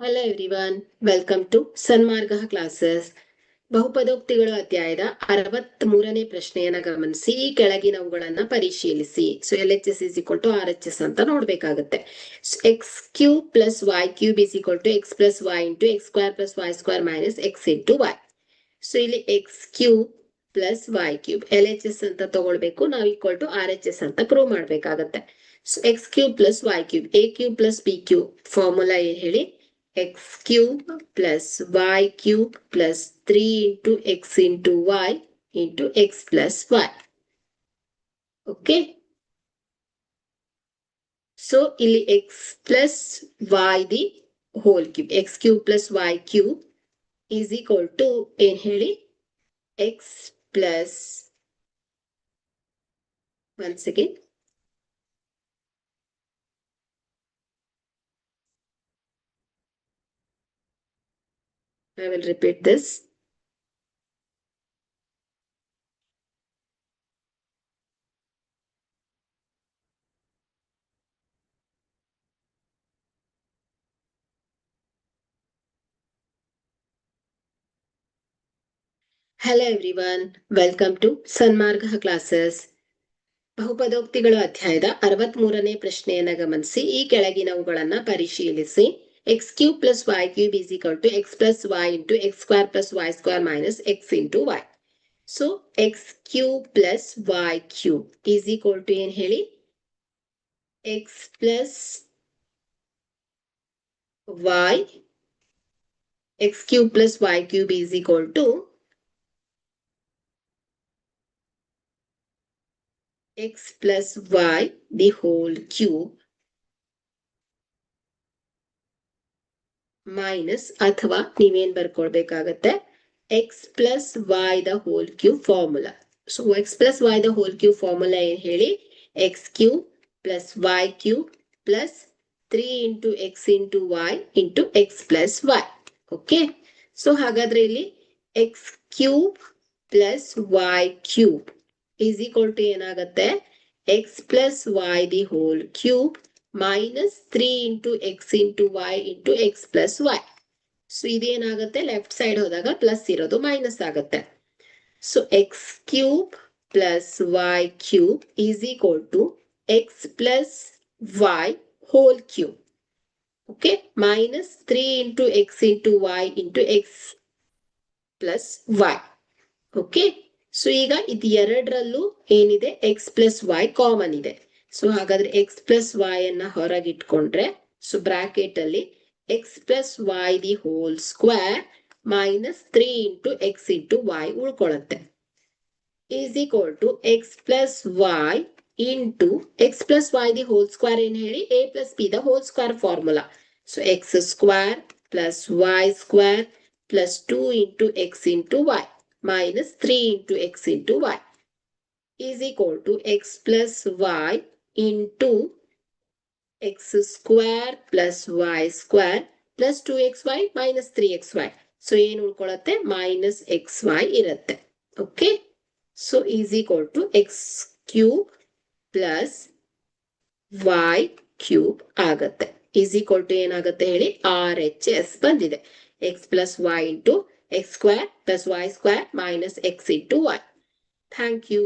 Hello everyone, welcome to Sanmarga classes. ಬಹುಪದೋಕ್ತಿಗಳು ಅಧ್ಯಾಯದ 63ನೇ ಪ್ರಶ್ನೆಯನ್ನ ಗಮನಿಸಿ ಈ ಕೆಳಗಿನವುಗಳನ್ನ ಪರಿಶೀಲಿಸಿ. So LHS is equal to RHS ಅಂತ ನೋಡ್ಬೇಕಾಗತ್ತೆ. X cube plus y cube is equal to x plus y into x square plus y square minus x into y. So ಇಲ್ಲಿ x cube plus y cube LHS ಅಂತ ತಗೊಳ್ಬೇಕು, ನಾವು equal to RHS ಅಂತ prove ಮಾಡ್ಬೇಕಾಗತ್ತೆ. So x cube plus y cube, a cube plus B cube formula ಏನ್ ಹೇಳಿ? x cube plus y cube plus 3 into x into y into x plus y. Okay. So, ಇಲ್ಲಿ x plus y the whole cube. x cube plus y cube is equal to ಏನ್ ಹೇಳಿ? x plus, once again, I will repeat this. Hello everyone, welcome to Sanmarga classes. ಬಹುಪದೋಕ್ತಿಗಳು ಅಧ್ಯಾಯದ 63ನೇ ಪ್ರಶ್ನೆಯನ್ನ ಗಮನಿಸಿ ಈ ಕೆಳಗಿನವುಗಳನ್ನ ಪರಿಶೀಲಿಸಿ. X cube plus y cube is equal to x plus y into x square plus y square minus x into y. So x cube plus y cube is equal to ಏನ್ ಹೇಳಿ? X plus y, x cube plus y cube is equal to x plus y the whole cube minus, ಅಥವಾ ನೀವೇನ್ ಬರ್ಕೊಳ್ಬೇಕಾಗತ್ತೆ, x plus y the whole cube formula. So x plus y the whole cube formula ಏನ್ ಹೇಳಿ? x cube plus y cube plus 3 into x into y into x plus y. Okay. So ಹಾಗಾದ್ರೆ ಇಲ್ಲಿ x cube plus y cube is equal to ಏನಾಗತ್ತೆ? x plus y the whole cube minus 3 into x into y into x plus y. So ಇದೇನಾಗತ್ತೆ? Left side ಹೋದಾಗ plus ಇರೋದು minus ಆಗತ್ತೆ. So x cube plus y cube is equal to x plus y whole cube. Okay, minus 3 into x into y into x plus y. Okay, so ಈಗ ಇದು ಎರಡರಲ್ಲೂ ಏನಿದೆ? X plus y common ಇದೆ. So ಹಾಗಾದ್ರೆ x plus y ಅನ್ನ ಹೊರಗಿಟ್ಕೊಂಡ್ರೆ, so bracket ಅಲ್ಲಿ x plus y the whole square minus 3 into x into Y ಉಳ್ಕೊಳತ್ತೆ. Is equal to x plus y into x plus y the whole square ಏನ್ ಹೇಳಿ? A plus b the whole square formula. So x square plus y square plus 2 into x into y minus 3 into x into y is equal to x plus y into x square plus y square plus 2xy minus 3xy. So ಏನು ಉಳ್ಕೊಳತ್ತೆ? minus xy ಇರುತ್ತೆ. Okay, so is equal to x cube plus y cube ಆಗತ್ತೆ. is equal to ಏನಾಗತ್ತೆ ಹೇಳಿ? RHS ಬಂದಿದೆ. x plus y into x square plus y square minus x into y. Thank you.